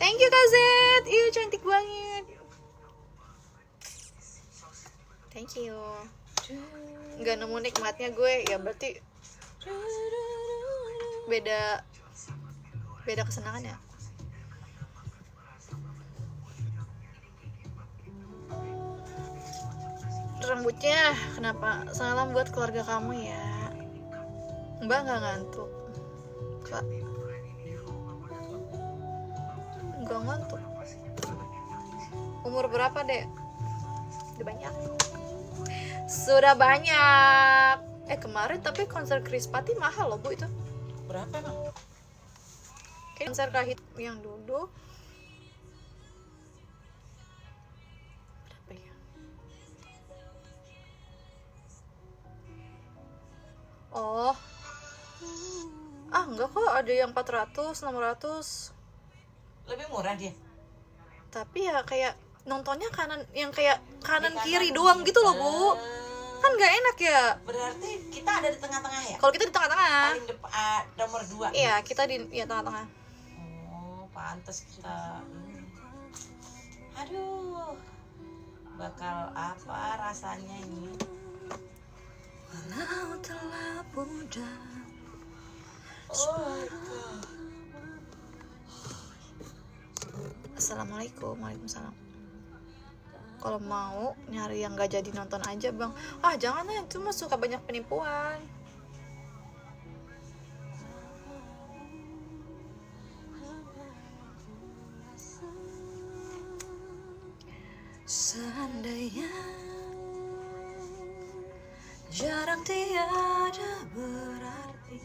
Thank you Kak Zed. Iya cantik banget. Thank you. Nggak nemu nikmatnya gue, ya berarti beda kesenangan ya. Rambutnya kenapa? Salam buat keluarga kamu ya. Mbak nggak ngantuk Kak. Nggak ngantuk. Umur berapa dek? Sudah banyak. Kemarin tapi konser Krispati mahal loh bu itu. Berapa emang? Konser Kahit yang duduk berapa ya? Oh, enggak kok, ada yang 400, 600. Lebih murah dia. Tapi ya kayak nontonnya kanan, yang kayak kanan kiri doang gitu loh bu. Kan nggak enak ya. Berarti kita ada di tengah-tengah ya? Kalau kita di tengah-tengah. Paling depan, nomor 2. Iya, kita di tengah-tengah. Oh, pantas kita. Aduh, bakal apa rasanya ini? Walau telah mudah. Oh, Assalamualaikum. Waalaikumsalam. Kalau mau nyari yang gak jadi nonton aja bang. Jangan lah, itu mah suka banyak penipuan. Seandainya jarang tiada berarti.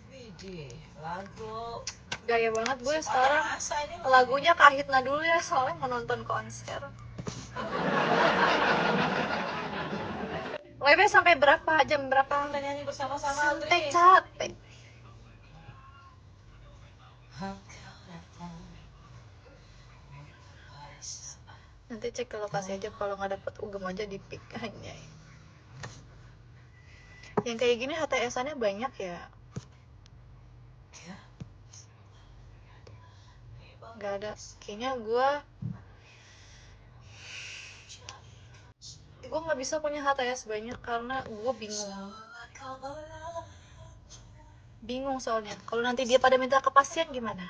widih, lagu Gaya banget gue sekarang. Lagunya Kahitna dulu ya, soalnya mau nonton konser. Live sampai berapa? Jam berapa? kita nyanyi bersama-sama, Audrey. Capek. Nanti cek ke lokasi aja, kalau nggak dapet ugem aja di pick hanya. Yang kayak gini HTS-annya banyak ya. Nggak ada. Kayaknya gue nggak bisa punya HTS banyak karena gue bingung soalnya kalau nanti dia pada minta kepastian gimana.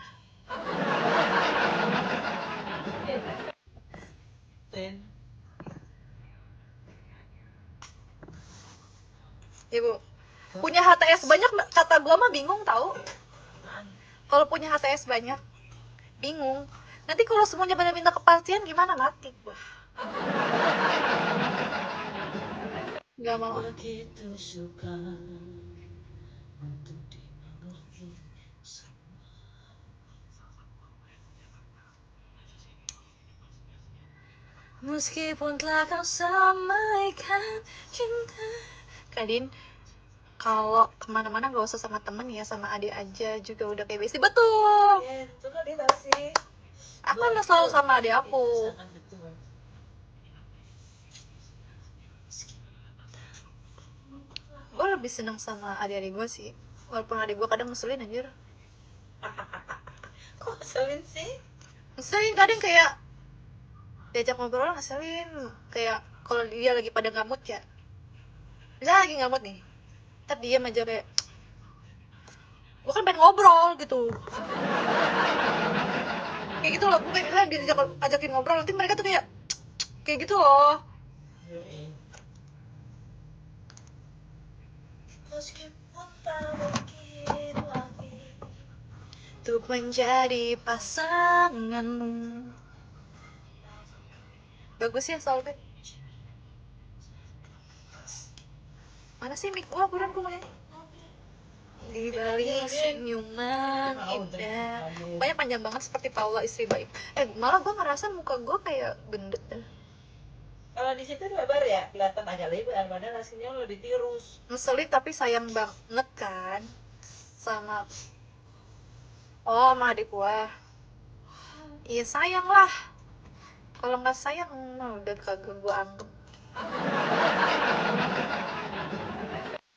Ibu punya HTS banyak, kata gue mah bingung tahu. Kalau punya HTS banyak bingung, nanti kalau semuanya pada minta kepastian gimana, mati gue. Gak mau. Begitu suka untuk dimengerti. Meskipun telah kau sampaikan cinta. Kadin, kalau kemana-mana gak usah sama temen ya, sama adik aja juga udah kayak besti. Betul. Ya, itu kan dia tahu sih. Aku kan selalu sama adik aku. Sangat betul. Gue lebih seneng sama adik-adik gue sih, walaupun adik gue kadang ngeselin anjir. Kok ngeselin sih? Ngeselin kadang, kayak diajak ngobrol ngeselin. Kayak kalau dia lagi pada ngamut ya, misalnya lagi ngamut nih, ntar diam aja kayak, gue kan pengen ngobrol gitu. Kayak gitu loh, gue kayak ajakin ngobrol, nanti mereka tuh kayak gitu loh. Meskipun tak mungkin lagi Untuk menjadi pasanganmu. Bagus ya Solbet. Mana sih mic gua, buruan gua nyanyi. Di balik senyuman indah. Pokoknya panjang banget seperti Paula istri baik. Malah gua ngerasa muka gua kayak gendut dah. kalau di situ lebar ya, kelihatan agak lebar, padahal aslinya lo ditirus. Ngeselin tapi sayang banget kan sama sama adik gua. Iya sayang lah. Kalau nggak sayang udah kagak gua anggap.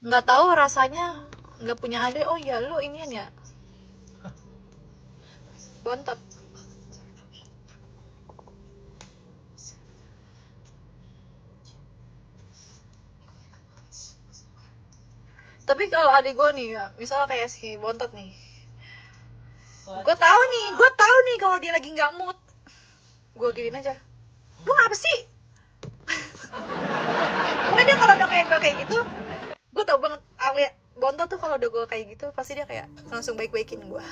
Nggak tahu rasanya nggak punya adik. Oh iya, lu inian ya, bontot. Tapi kalau adik gue nih ya, misalnya kayak si bontot nih, gue tahu nih kalau dia lagi nggak mood, gue giniin aja, lu apa sih? Pokoknya dia kalau udah kayak gitu, gue tau banget Alia bontot tuh kalau udah gue kayak gitu pasti dia kayak langsung baik-baikin gue.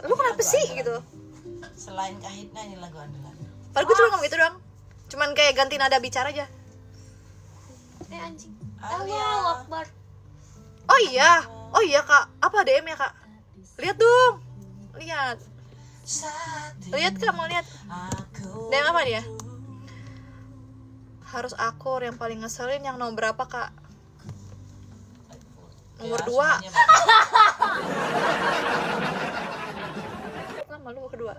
Lu kenapa sih gitu? Selain Kahitna ini lagu andalan. Padahal gue cuma ngomong gitu doang, cuman kayak ganti nada bicara aja. Anjing. Alia. Allahu Akbar. Oh iya kak, apa DM ya kak? Lihat dong, lihat kak, mau lihat DM apa dia? Harus akur, yang paling ngeselin yang nomor berapa kak? Nomor 2. Lama lu kedua.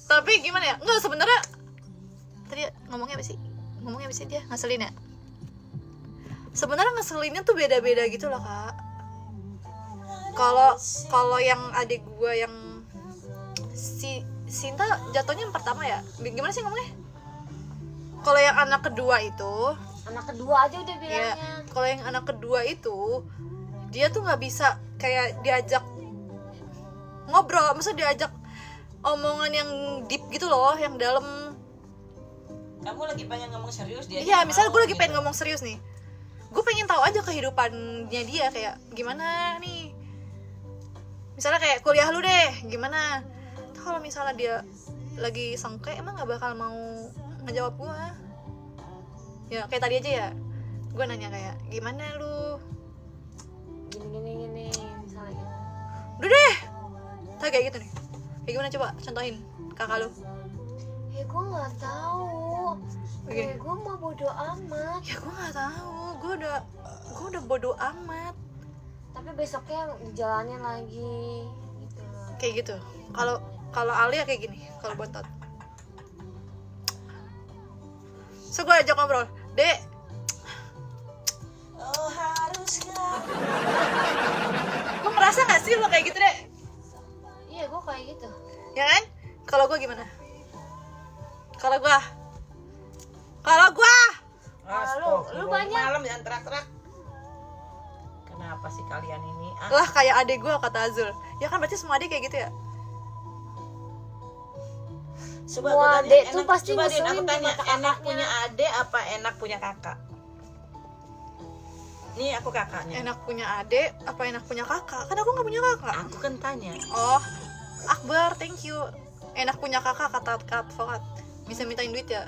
Tapi gimana ya? Nggak, sebenarnya tadi ngomongnya apa sih dia ngeselin ya? Sebenarnya ngeselinnya tuh beda-beda gitu loh kak. Kalau yang adik gue yang si Sinta jatuhnya yang pertama ya, gimana sih ngomongnya? Kalau yang anak kedua itu, Anak kedua aja udah ya, bilangnya. kalau yang anak kedua itu dia tuh nggak bisa kayak diajak ngobrol, maksudnya diajak omongan yang deep gitu loh, yang dalam. Kamu lagi pengen ngomong serius dia? Iya, misalnya gue lagi pengen ngomong serius nih, gue pengen tahu aja kehidupannya dia kayak gimana nih. Misalnya kayak kuliah lu deh, gimana? Kalau misalnya dia lagi sengke, emang nggak bakal mau ngejawab gue. Ya kayak tadi aja ya, gue nanya kayak gimana lu? Gini misalnya gitu. Udah deh, tak kayak gitu nih. Kayak gimana coba contohin kakak lu? Ya gue nggak tahu. Begini. Gue mau bodo amat. Ya gue nggak tahu, gue udah bodo amat. Tapi besoknya dijalanin lagi gitu. Kayak gitu. Kalau Alia kayak gini, kalau bontot. So gue ajak ngobrol, Dek. Oh harusnya. Gue ngerasa nggak sih lo kayak gitu Dek? Iya gue kayak gitu. Ya kan? Kalau gue gimana? Kalau gue Lu banyak. Malam jangan terak-terak. Kenapa sih kalian ini? lah kayak adek gue kata Azul. Ya kan berarti semua adek kayak gitu ya? Semua adek tuh pasti coba Din, ngeselin aku di tanya, mata enak kakaknya. punya adek apa enak punya kakak? Nih aku kakaknya. Enak punya adek apa enak punya kakak? Kan aku nggak punya kakak. Aku kan tanya. Oh, Akbar, thank you. Enak punya kakak kata advokat. Bisa mintain duit ya?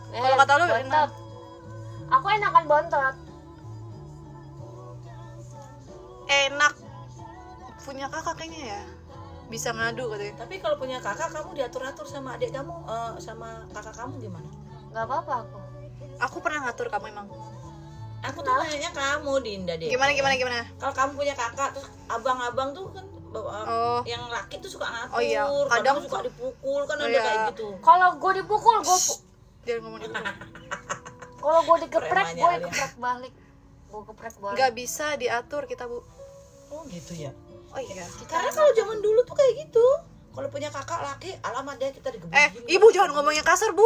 Kalau kata lu bontot. Aku enakan bontot. Enak punya kakak kayaknya ya. Bisa ngadu katanya. Tapi kalau punya kakak kamu diatur-atur sama adik kamu, sama kakak kamu gimana? Gak apa-apa aku. Aku pernah ngatur kamu emang. Aku tuh nanya kamu Dinda deh. Gimana? Kalau kamu punya kakak terus abang-abang tuh kan Oh. yang laki tuh suka ngatur. Oh iya, kadang suka dipukul kan ada iya. kayak gitu. Kalau gue dipukul, Jangan ngomong gitu. kalau gue digeprek, Premannya gue Alia. geprek balik. Gue geprek balik. Nggak bisa diatur kita, Bu. Oh gitu ya. Oh iya. Karena kalau zaman dulu tuh kayak gitu. Kalau punya kakak laki, alamat dia kita digebukin. Ibu jangan ngomong yang kasar, Bu.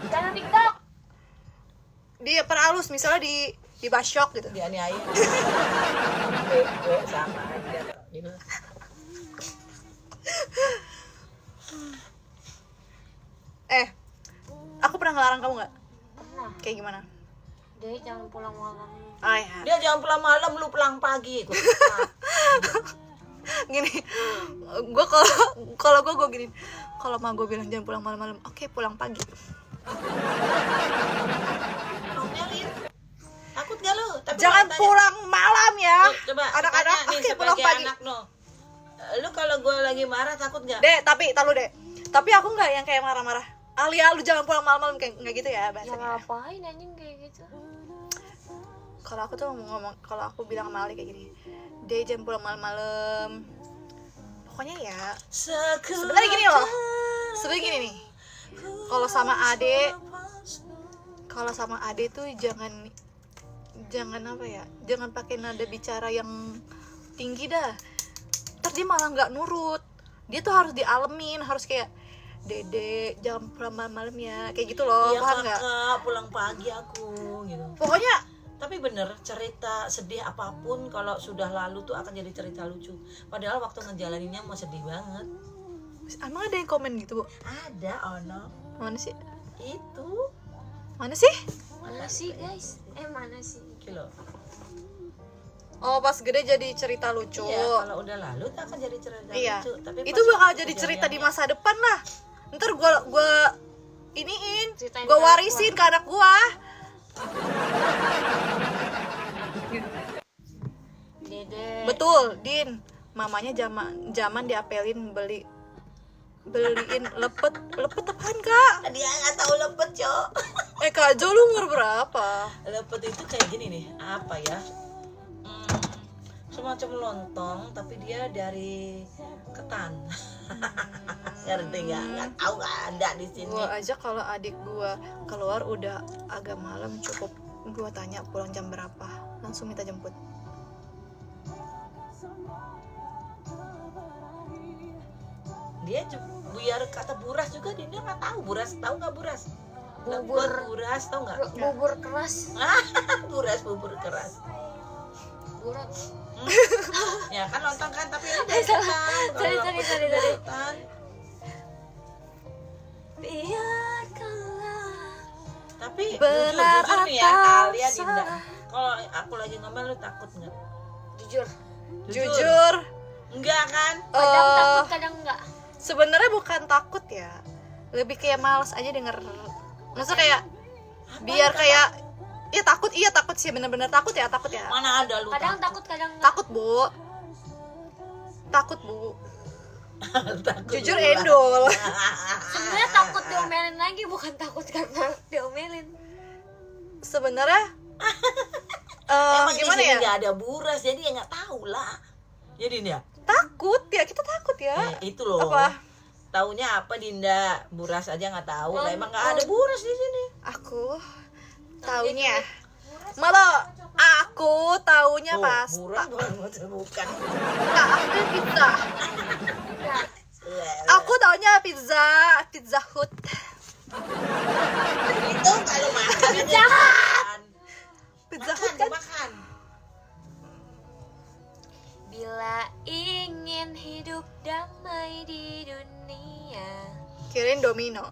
Jangan TikTok. Dia perhalus misalnya di basyok gitu. Dianiaya. Sama aja. Gitu. Aku pernah ngelarang kamu nggak? Pernah. Kayak gimana? Dia jangan pulang malam. Ah ya. Dia jangan pulang malam, lu pulang pagi. Gini, kalau gue gini, kalau mah gue bilang jangan pulang malam-malam, oke pulang pagi. Nyalin. Takut gak lu? Tapi Jangan tanya, pulang malam ya, coba anak-anak. tanya nih Oke pulang sebagai pagi. anak no. Lu kalau gue lagi marah takut gak? Dek, tapi aku nggak yang kayak marah-marah. Alia, lu jangan pulang malam-malam, kayak nggak gitu ya Ya bahasanya. ngapain anjing kayak gitu. Kalau aku tuh ngomong, kalau aku bilang sama Ali kayak gini, dia jangan pulang malam-malam. pokoknya ya sebenarnya gini loh, sebenarnya gini nih, kalau sama ade tuh jangan apa ya, jangan pakai nada bicara yang tinggi dah, ntar dia malah nggak nurut. Dia tuh harus dialemin, harus kayak dede jangan pulang malam ya, kayak gitu loh. Iya paham nggak? kakak, pulang pagi aku gitu. Pokoknya Tapi bener, cerita sedih apapun kalau sudah lalu tuh akan jadi cerita lucu. Padahal waktu ngejalaninnya mau sedih banget. emang ada yang komen gitu, Bu? Ada ono Mana sih? itu Mana sih? Mana sih guys? Mana sih? kilo. Oh, pas gede jadi cerita lucu. Iya, kalau udah lalu tuh akan jadi cerita Iya. lucu. Tapi Itu pas bakal jadi cerita di kejadiannya- masa depan lah. Ntar gua iniin, Ceritain gua ke warisin ke anak gua. Dede. Betul, Din. Mamanya zaman diapelin beliin lepet apaan, Kak? Dia nggak tahu lepet, Cok. Kak Jo, lu umur berapa? Lepet itu kayak gini nih, apa ya? Semacam lontong tapi dia dari ketan. Ngerti nggak tahu, nggak ada di sini. Gua aja kalau adik gua keluar udah agak malam, cukup gua tanya pulang jam berapa, langsung minta jemput. Dia biar kata buras juga dia nggak tahu. Buras tahu nggak buras? Bubur. Lepet, buras tahu nggak? Bubur keras. Buras, bubur keras. Burat. Ya kan lontong kan, tapi ini dari ketan. Sorry. Ketan. Biarkanlah. Tapi Benar jujur nih ya, atau kalian Dinda, salah? kalau aku lagi ngomel lu takut nggak? Jujur. Jujur, Enggak kan? Kadang takut, kadang enggak. sebenarnya bukan takut ya, lebih kayak males aja denger. Maksudnya kayak biar kayak iya takut sih, bener-bener takut ya. Mana ada lu Kadang takut, kadang enggak. Takut bu Takut jujur lu. endol. Sebenarnya takut diomelin lagi, bukan takut karena diomelin. Sebenarnya Emang gimana di sini ya, nggak ada buras, jadi ya nggak tahu lah. Jadi ya, kita takut ya. itu loh. Apa? Taunya apa Dinda? Buras aja nggak tahu. Lah emang nggak ada buras di sini. Aku taunya malah aku taunya pas Buras bukan. aku pizza. Aku taunya pizza hut. Itu kalau makan Pizza aja Hut. makan. Pizza Makan, hut kan makan. Bila ingin hidup damai di dunia. kirain Domino.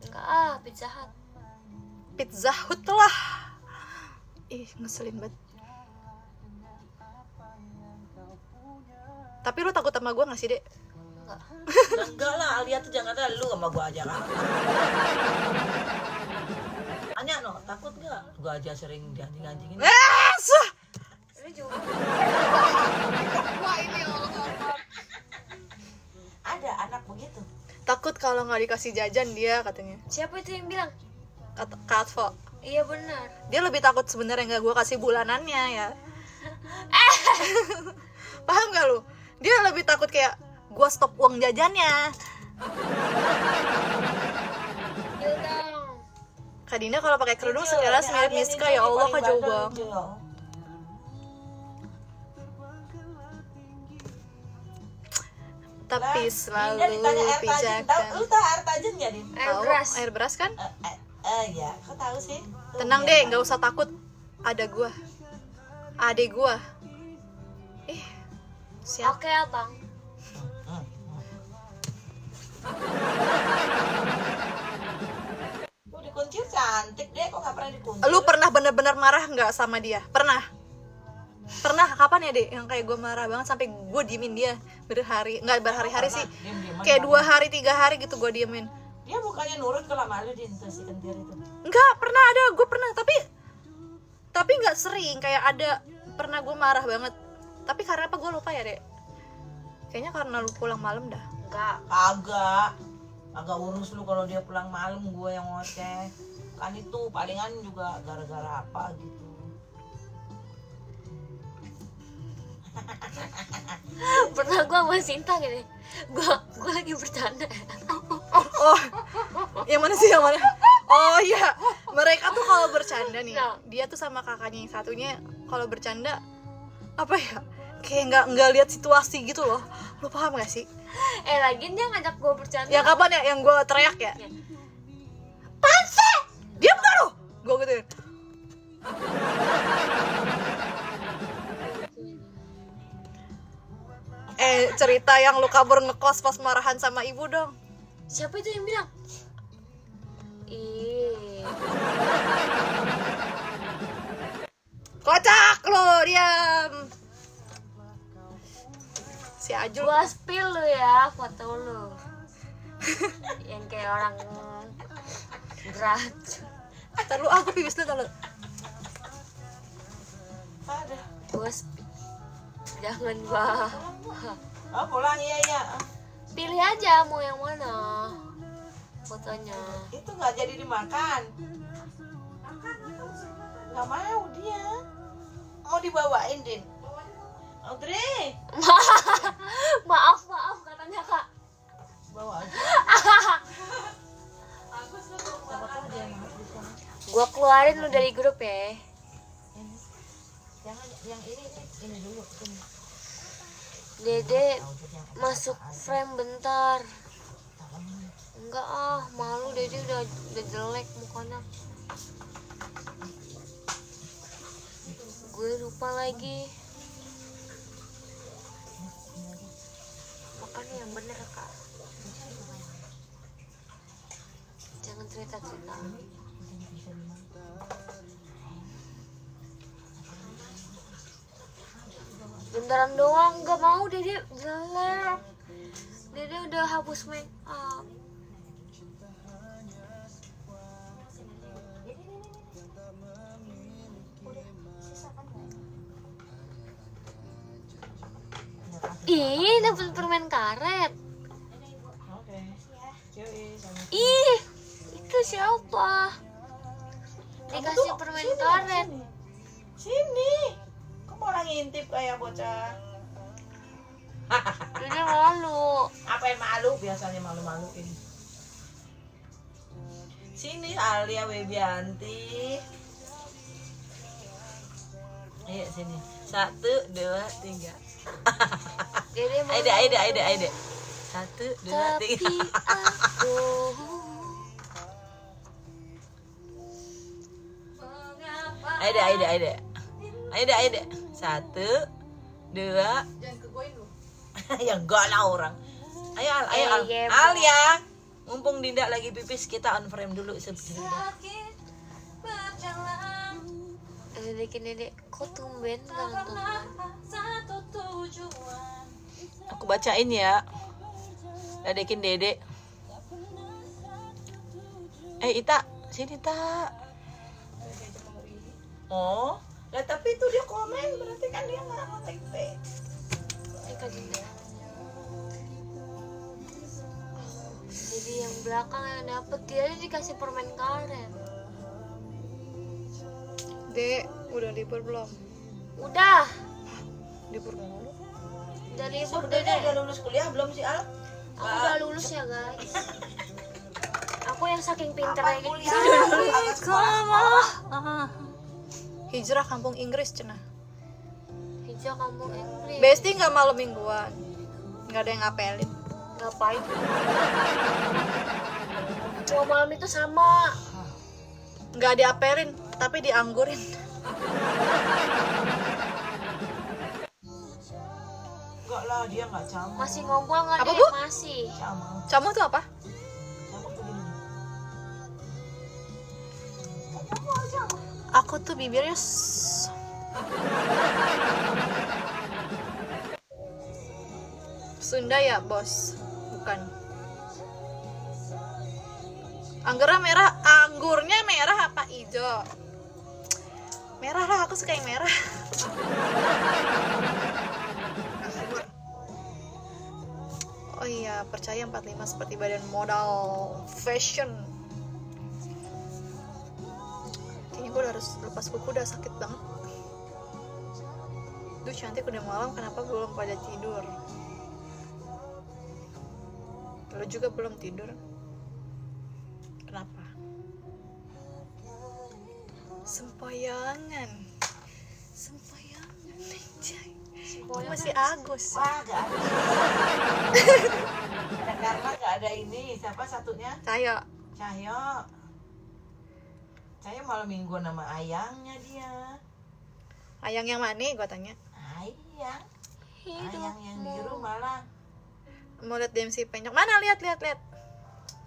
Enggak, Pizza Hut. Pizza hut lah. Ih, ngeselin banget. Tapi lu takut sama gue gak sih, Dek? Enggak. Lah, enggak lah, Alia tuh jangan ada lu sama gua aja kan. Tanya no, takut nggak? Gua aja sering dianjing-anjingin. Sah! Lu juga. Wah, ini Allah. Ada anak begitu. Takut kalau nggak dikasih jajan dia katanya. Siapa itu yang bilang? Katvo. Iya benar. Dia lebih takut sebenarnya nggak gue kasih bulanannya ya. Paham gak lu? Dia lebih takut kayak gue stop uang jajannya. Yuk dong. Kak Dinda kalau pakai kerudung sekilas mirip Miska, ya Allah kok jauh banget. Tapi selalu pijakan. Lu tahu air tajin nggak, Din? Tahu Airbrush. air beras kan? Ya, kau tahu sih. Tenang deh, nggak usah takut. Ada gua, adek gua. Siap. Oke, Abang. Lu dikunci cantik deh, kok nggak pernah dikunci? Lu pernah bener-bener marah nggak sama dia? Pernah? Kapan ya, Dek? Yang kayak gue marah banget sampai gue diemin dia berhari-hari sih. Diem-dieman Kayak banget. 2 hari 3 hari gitu gue diemin. Dia bukannya nurut kalau malu Din, tuh si kentir itu. Enggak, pernah ada, gue pernah, tapi nggak sering. Kayak ada pernah gue marah banget. Tapi karena apa gue lupa ya, Dek. Kayaknya karena lu pulang malam dah. Enggak. Agak urus lu kalau dia pulang malam, gue yang ngoceh. Kan itu palingan juga gara-gara apa gitu. Pernah gue sama Sinta gini, gue lagi bercanda. Oh, yang mana sih, yang mana? Oh iya, mereka tuh kalau bercanda nih, Nah. dia tuh sama kakaknya yang satunya kalau bercanda apa ya? Kayak nggak lihat situasi gitu loh. Lo paham gak sih? Lagian dia ngajak gue bercanda. Yang kapan ya? Yang gue teriak ya? Ya. Panse! Diam gak lo? Gue gituin. Cerita yang lu kabur ngekos pas marahan sama ibu dong. Siapa itu yang bilang? Ih, Kocak lo, diam. Si Ajul. gua spill lu ya foto lu. Yang kayak orang berat. Ntar lu, aku pipis dulu, ntar lu. Ada. Gua jangan bah. Oh pulang iya. Pilih aja mau yang mana fotonya. Itu nggak jadi dimakan. Nggak mau dia. Mau dibawain Din. Audrey, Maaf katanya kak. bawa aja. Gua keluarin lu dari grup ya. Jangan yang ini dulu. Ini. Dede masuk frame bentar. Enggak malu Dede udah jelek mukanya. Gue lupa lagi. Makanya yang bener kak. Jangan cerita-cerita. Bentaran doang, nggak mau Dede jelek. Dede udah hapus make up. Ih, dapet permen karet. Oke. Yoi, sama. Ih, itu siapa? Dikasih Kamu tuh permen sini, karet. Sini. Kok mau orang ngintip kayak bocah? Dede malu. Apa yang malu? Biasanya malu-maluin. Sini Alia Webianti. Ayo sini. 1, 2, 3. Dede malu. Aide. 1, 2, Tapi 3. aku Aide. 1, 2. Jangan ke gue lu. Ya enggak lah orang. Ayo Al. Iya, Al ya. Mumpung Dinda lagi pipis, kita on frame dulu sebentar. Dede, kok tumben gak nonton? Aku bacain ya. Ledekin Dede. Ita, sini Tak. Oh, lah tapi itu dia komen, berarti kan dia nggak ngetik. Kak Dinda. Jadi yang belakang yang dapet dia aja dikasih permen karet. Dek, udah libur belum? Udah Libur mulu. libur Sebenarnya Dede. udah lulus kuliah belum sih Al? Aku udah lulus ya guys. Aku yang saking pinternya gitu. kuliah? Agak sekolah. Hijrah kampung Inggris cenah. Hijau kampung Inggris. Besti nggak malam mingguan. Nggak ada yang ngapelin. Ngapain? Cuma malam itu sama. Nggak diapelin, tapi dianggurin. Enggak lah, dia nggak sama. Masih ngobrol nggak Apa, deh? Bu? Masih. Sama. Kamu tuh apa? Sama begini. Aku tuh bibirnya Sunda ya, Bos? Bukan. Anggurnya merah apa hijau? Merah lah, aku suka yang merah. Oh iya, percaya 45 seperti badan modal fashion. Kayaknya gue harus lepas kuku, udah sakit banget. Duh, cantik, udah malam, kenapa belum pada tidur? Lo juga belum tidur? Kenapa? Sempoyangan. Anjay. Sempoyangan. Masih Agus. Wah, gak ada. Ada Karma, gak ada ini. Siapa satunya? Cahyo. Cahyo malam minggu nama ayangnya dia. Ayang yang mana gua tanya? Ayang yang biru malah. Mau lihat DMC penyok mana? Lihat.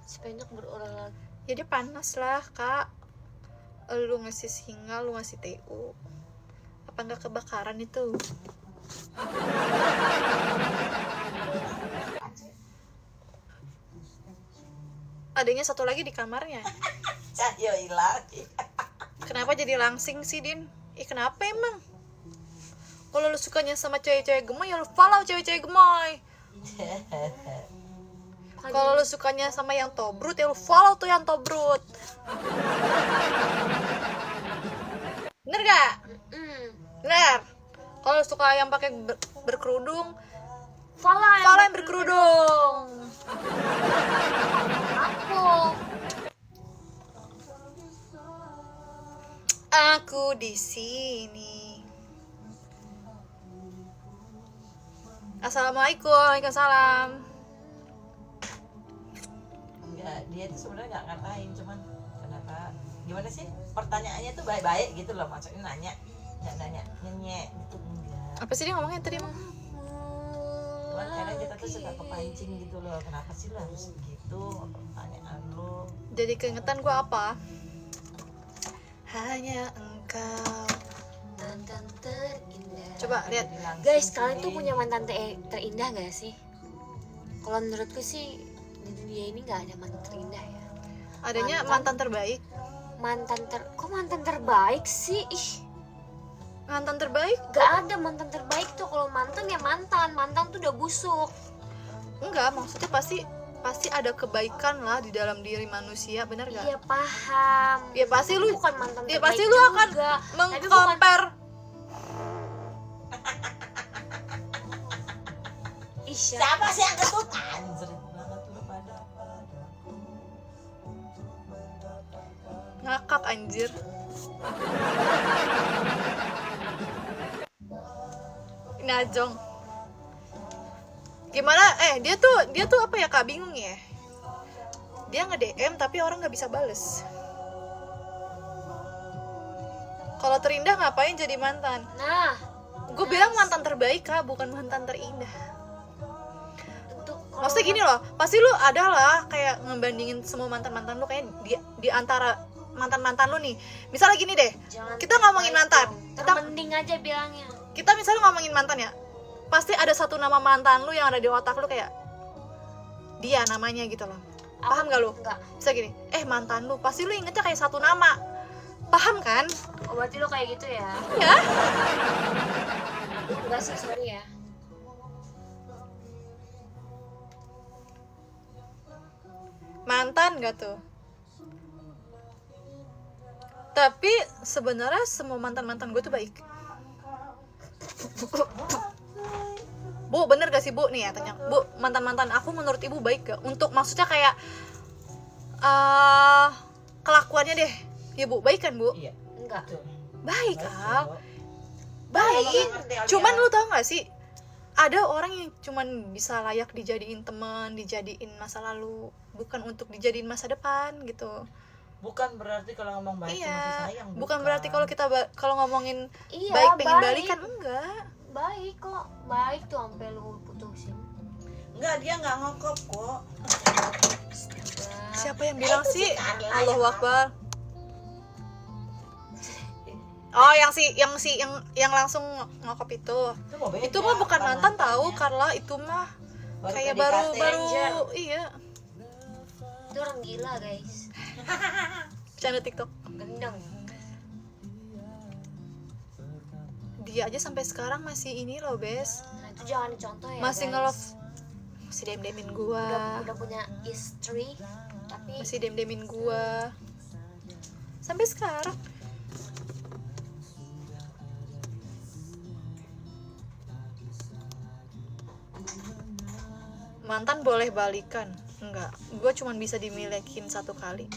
Si penyok berolahraga. Jadi panas lah kak. Lu ngasih singa, lu ngasih TU. Apa nggak kebakaran itu? Adanya satu lagi di kamarnya. Cahyo hilang. Kenapa jadi langsing sih Din? Kenapa emang? Kalau lu sukanya sama cewek-cewek gemoy, ya lu follow cewek-cewek gemoy. Kalau lu sukanya sama yang tobrut, ya lu follow tuh yang tobrut. Bener gak? Bener. Kalau lu suka yang pakai berkerudung, Follow yang berkerudung. Aku di sini. Assalamualaikum. Waalaikumsalam. Enggak, dia tuh sebenarnya nggak ngatain, cuman kenapa? Gimana sih? Pertanyaannya tuh baik-baik gitu loh, maksudnya nanya, nggak nanya nyenyek gitu enggak. Apa sih dia ngomongnya tadi emang? Cuman kadang kita tuh suka kepancing gitu loh, kenapa sih lo harus gitu pertanyaan lo? Jadi keingetan gue apa? Hanya engkau. Mantan terindah. Coba lihat. Guys, kalian tuh punya mantan terindah gak sih? Kalau menurutku sih di dunia ini gak ada mantan terindah ya. Adanya mantan terbaik. Kok mantan terbaik sih? Mantan terbaik? Gak ada mantan terbaik tuh. Kalau mantan ya mantan tuh udah busuk. Enggak, maksudnya pasti ada kebaikan lah di dalam diri manusia, benar gak? Iya paham. Ya pasti lu bukan mantan ya terbaik pasti lu akan juga. mengcompare. Siapa sih yang ketut? Anjir banget lu pada. Ngakak anjir. Najong. Gimana? Dia tuh apa ya kak, bingung ya. Dia nge-DM tapi orang nggak bisa bales. Kalau terindah ngapain jadi mantan? Nah, Gue bilang mantan terbaik kak, bukan mantan terindah. kalau Maksudnya gini loh, pasti lu ada lah kayak ngebandingin semua mantan-mantan lu kayak di antara mantan-mantan lu nih. Misalnya gini deh, jangan kita ngomongin mantan. termending aja bilangnya. Kita misalnya ngomongin mantan ya, pasti ada satu nama mantan lu yang ada di otak lu kayak dia namanya gitu loh. Paham gak lu? Enggak. Bisa gini, mantan lu, pasti lu ingetnya kayak satu nama. Paham kan? Oh, berarti lo kayak gitu ya? Ya. Enggak sih, sorry ya. Mantan gak tuh? Tapi sebenarnya semua mantan-mantan gue tuh baik. Bu, bener gak sih Bu? Nih ya tanya, Bu, mantan-mantan aku menurut ibu baik gak? Untuk maksudnya kayak kelakuannya deh. Ya Bu, baik kan Bu? Iya. Enggak. Baik Al. Baik. Cuman lu tau gak sih, ada orang yang cuman bisa layak dijadiin teman, dijadiin masa lalu, bukan untuk dijadiin masa depan gitu. Bukan berarti kalau ngomong baik Iya, masih sayang. bukan berarti kalau kita kalau ngomongin Iya, baik pengen baik. balikan, enggak. Baik kok, baik tuh sampai lu putusin. Enggak, dia nggak ngokop kok. Siapa yang bilang itu sih? si Carla Allahu yang Akbar. Oh, yang langsung ngokop itu. Itu mah bukan mantan tahu, Carla itu mah kayak baru iya. Itu orang gila guys. Channel TikTok. Gendeng. Dia aja sampai sekarang masih ini loh, Bes. Nah itu jangan dicontoh ya Masih guys. nge-love. Masih dem-demin gua. Udah punya istri. Tapi Masih dem-demin gua. Sampai sekarang. Mantan boleh balikan? Enggak, gue cuma bisa dimilikin 1 kali.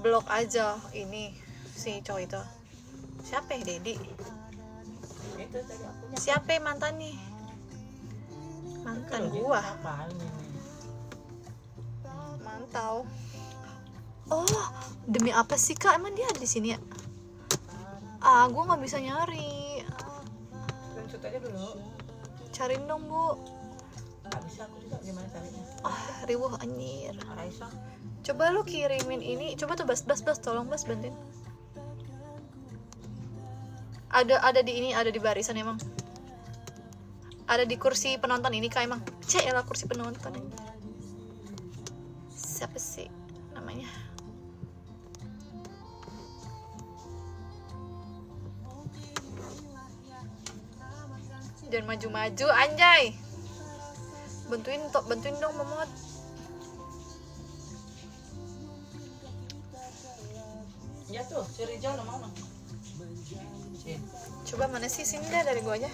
Blok aja ini si cowok itu. Siapa ya, Dedi? Itu tadi akunya. Siapa ya mantan nih? Mantan gua. Apaan ini? Mantau. Oh, demi apa sih Kak? Emang dia ada di sini ya? Gua nggak bisa nyari. Screenshot aja dulu. Cariin dong, Bu. Nggak bisa aku juga, gimana caranya? Riwuh anjir. Raisa. Coba lu kirimin ini. Coba tuh Bas, tolong Bas bantuin. Ada di ini, ada di barisan emang. Ada di kursi penonton ini Kak emang. Elah kursi penonton ini. Siapa sih namanya? Jangan maju-maju anjay. Bantuin dong Momot. Ya tuh, si Rizal udah mana? Coba mana sih, sini deh dari gua aja.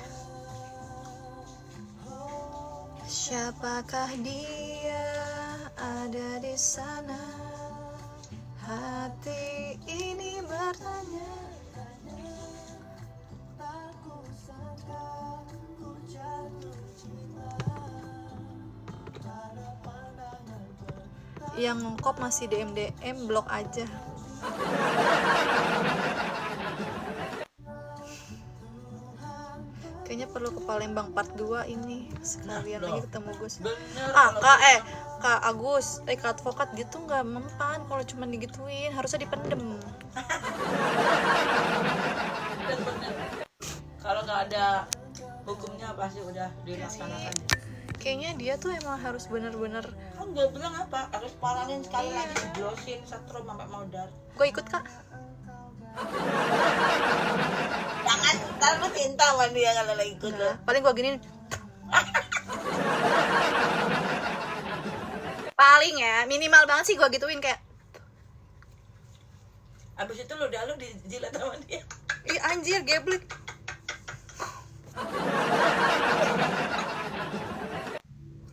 Siapakah dia ada di sana? Hati ini bertanya. Yang ngongkop masih DM blok aja. Kayaknya perlu ke Palembang part 2 ini. Sekalian lagi ketemu Gus. Bener. Kak Agus, Kak advokat gitu nggak mempan kalau cuma digituin, harusnya dipendem. Kalau nggak ada hukumnya pasti udah dilaksanakan. Kayaknya dia tuh emang harus bener-bener. Kan gue bilang apa? Harus paralin sekali lagi, jelasin setrum sampai modar. Gue ikut Kak. Jangan, ntar lu cinta sama dia kalau lagi ikut lo. Paling gue giniin. Paling ya, minimal banget sih gue gituin kayak. Abis itu lu dijilat sama dia. Ih anjir, geblek.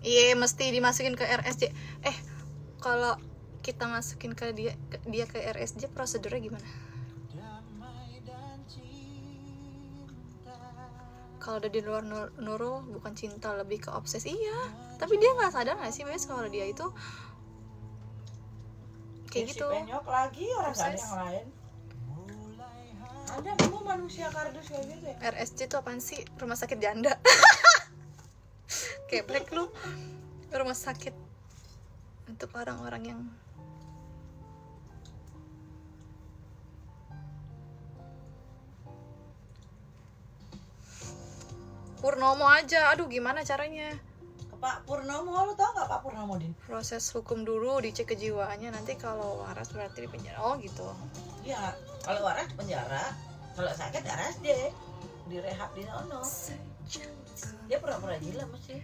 Iya, mesti dimasukin ke RSJ. Kalau kita masukin ke dia ke RSJ, prosedurnya gimana? Kalau udah di luar Nurul bukan cinta, lebih ke obses. Iya, tapi dia nggak sadar nggak sih Bes kalau dia itu kayak gitu. Si penyok lagi, orang nggak ada yang lain. Ada kamu manusia kardus kayak gitu ya? RSJ itu apaan sih? Rumah sakit janda. Keblek lu. Rumah sakit untuk orang-orang yang Purnomo aja. Aduh, gimana caranya? Pak Purnomo, lu tau gak Pak Purnomo, Din? Proses hukum dulu, dicek kejiwaannya, nanti kalau waras berarti di penjara. Oh gitu. Iya, kalau waras penjara, kalau sakit RSJ, direhab di sono. Dia pura-pura gila mesti.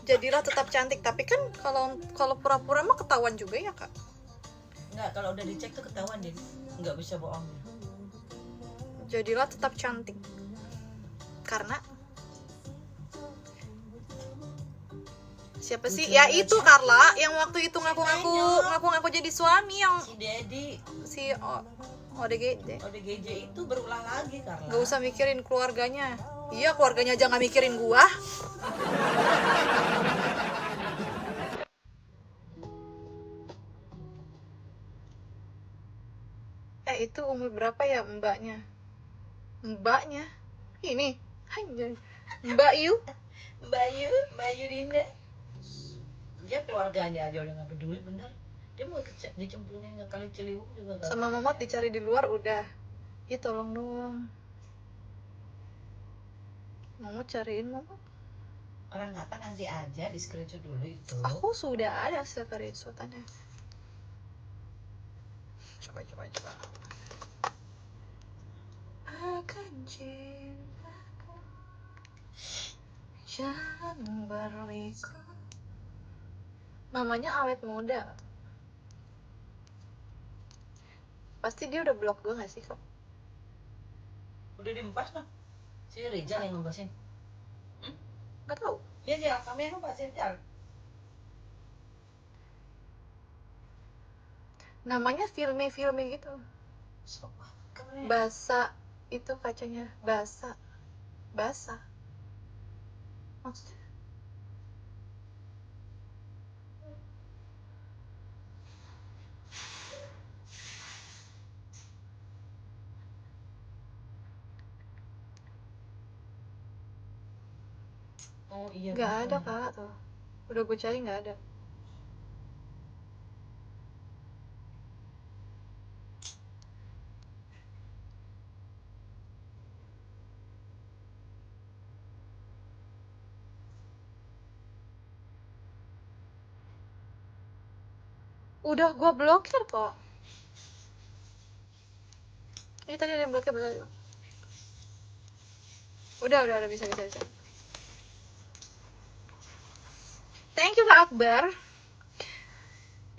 Jadilah tetap cantik, tapi kan kalau pura-pura mah ketahuan juga ya Kak. Enggak, kalau udah dicek tuh ketahuan, Din. Enggak bisa bohong. Jadilah tetap cantik. Karena siapa sih? Ya itu Carla yang waktu itu ngaku-ngaku jadi suami yang Si Dedi, si ODGJ. ODGJ itu berulah lagi karena. Gak usah mikirin keluarganya. Iya, keluarganya aja gak mikirin gua. Itu umur berapa ya mbaknya? Mbaknya? Ini, anjay. Mbak Yu? Mbak Yudinda. Dia keluarganya aja udah gak peduli, bener. Dia mau dicemplungin ke Kali Ciliwung juga gak. Sama Mamat dicari di luar udah. Ih tolong dong. Mamat cariin Mamat. Orang apa nanti aja di screenshot dulu itu. Aku sudah ada screenshotannya. Coba. Akan cintaku, jangan berliku. Mamanya awet muda. Pasti dia udah blok gue gak sih kok? Udah diempas kan? Si Rizal yang ngebasin. Gak tau. Dia kami lupa Cynthia. Namanya filmi gitu. Basa itu kacanya basa maksudnya. Oh iya. Nggak ada kak tuh, udah gue cari nggak ada. Udah gue blokir kok. Ini tadi ada yang blokir belum? Udah bisa. Thank you Kak Akbar.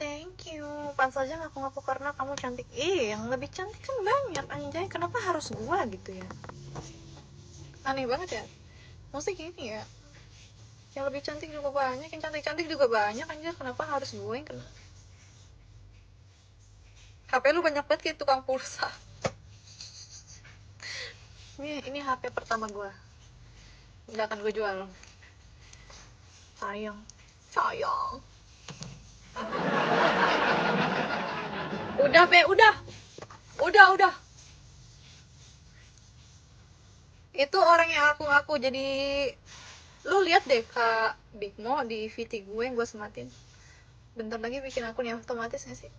Thank you. Pantas aja ngaku-ngaku karena kamu cantik. Yang lebih cantik kan banyak anjay. Kenapa harus gua gitu ya? Aneh banget ya. Maksudnya gini ya. Yang lebih cantik juga banyak, yang cantik-cantik juga banyak anjir. Kenapa harus gue yang kena? HP lu banyak banget kayak tukang pulsa. Ini HP pertama gua. Nggak akan gue jual. Sayang. Udah Pe, udah. Itu orang yang aku jadi lu lihat deh Kak Bigmo di VT gue yang gue sematin. Bentar lagi bikin akun yang otomatis nggak sih?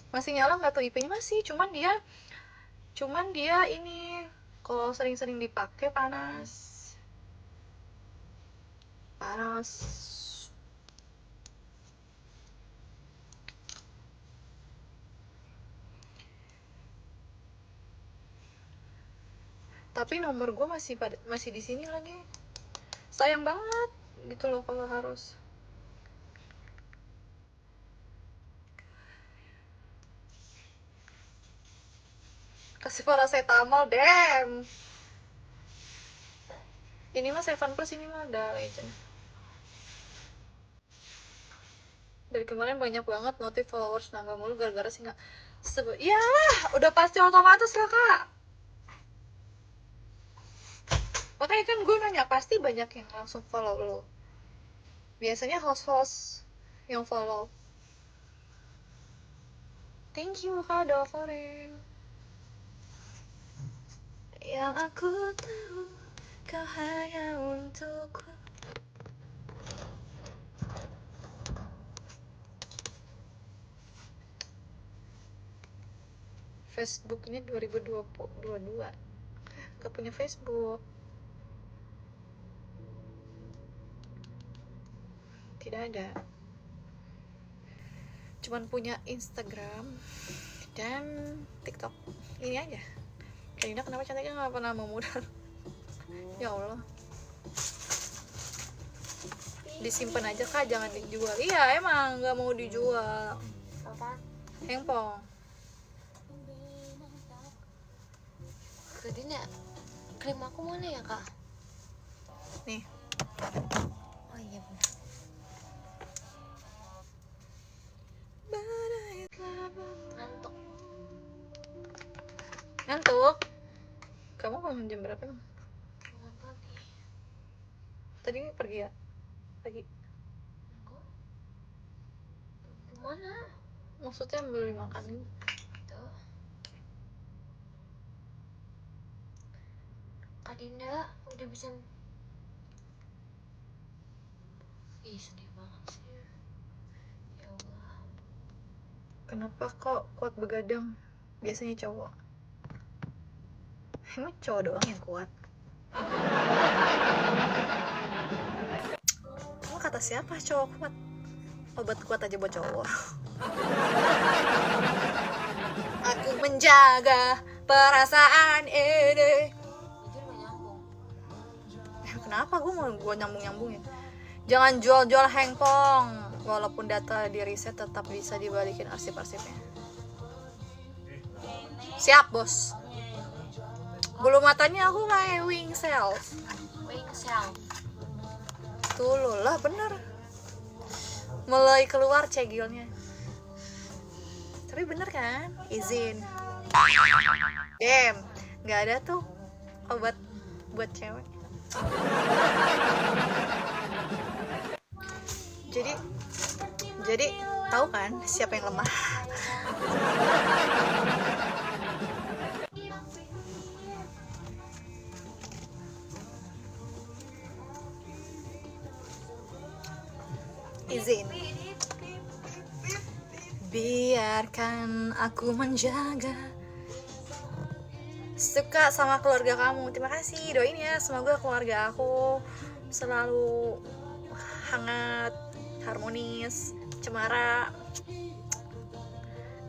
Masih nyala nggak tuh IP-nya? Masih, cuman dia ini kalau sering-sering dipakai panas. Tapi nomor gue masih di sini lagi. Sayang banget gitu loh kalau harus. Kasih paracetamol, damn. Ini mah 7 Plus, ini mah udah legend. Dari kemarin banyak banget notif followers nambah mulu gara-gara sih nggak iyalah, udah pasti otomatis lah Kak. Makanya kan gue nanya, pasti banyak yang langsung follow lo. Biasanya host yang follow. Thank you Kak Dovorin. Yang aku tahu kau hanya untukku. Facebook ini 2022 gak punya Facebook. Tidak ada. Cuman punya Instagram dan TikTok. Ini aja. Karina kenapa cantiknya gak pernah memudar? Ya Allah. Disimpan aja Kak, jangan dijual. Iya emang gak mau dijual. Apaan? Handphone. Kadina, krim aku mana ya Kak? Nih. Oh iya benar. Ngantuk? Kamu bangun jam berapa? Bangun pagi. Tadi pergi ya? Pagi? Enggak. Kemana? Maksudnya beli makan gitu? Tuh. Kak Dinda udah bisa. Ih sedih banget sih. Ya Allah. Kenapa kok kuat begadang? Biasanya cowok. Emang cowok doang yang kuat? Emang kata siapa cowok kuat? Obat kuat aja buat cowok. Aku menjaga perasaan ini. Jujur gak nyambung. Kenapa gue nyambung-nyambungin? Jangan jual-jual hengpong. Walaupun data di riset tetap bisa dibalikin arsip-arsipnya. Siap bos. Bulu matanya aku kayak wing self. Wing self. Tuh lo lah bener. Mulai keluar cegilnya. Tapi bener kan? Izin. Nggak ada tuh obat buat cewek. Jadi tahu kan siapa yang lemah? Izin. Biarkan aku menjaga. Suka sama keluarga kamu. Terima kasih, doain ya semoga keluarga aku selalu hangat, harmonis, cemara,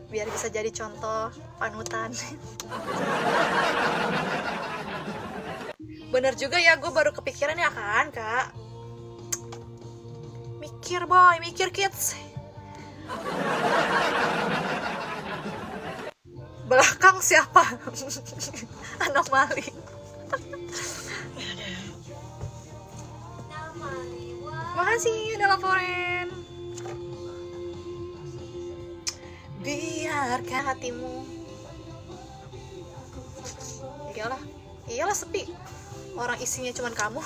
biar bisa jadi contoh panutan. Bener juga ya, gue baru kepikiran ya kan kak. Mikir boy, mikir kids. Belakang siapa? Anomali. Makasih udah laporin. Biarkan hatimu. Iyalah sepi. Orang isinya cuman kamu.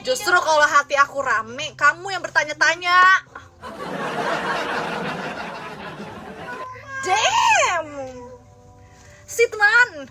Justru kalau hati aku rame, kamu yang bertanya-tanya. Damn. Si teman.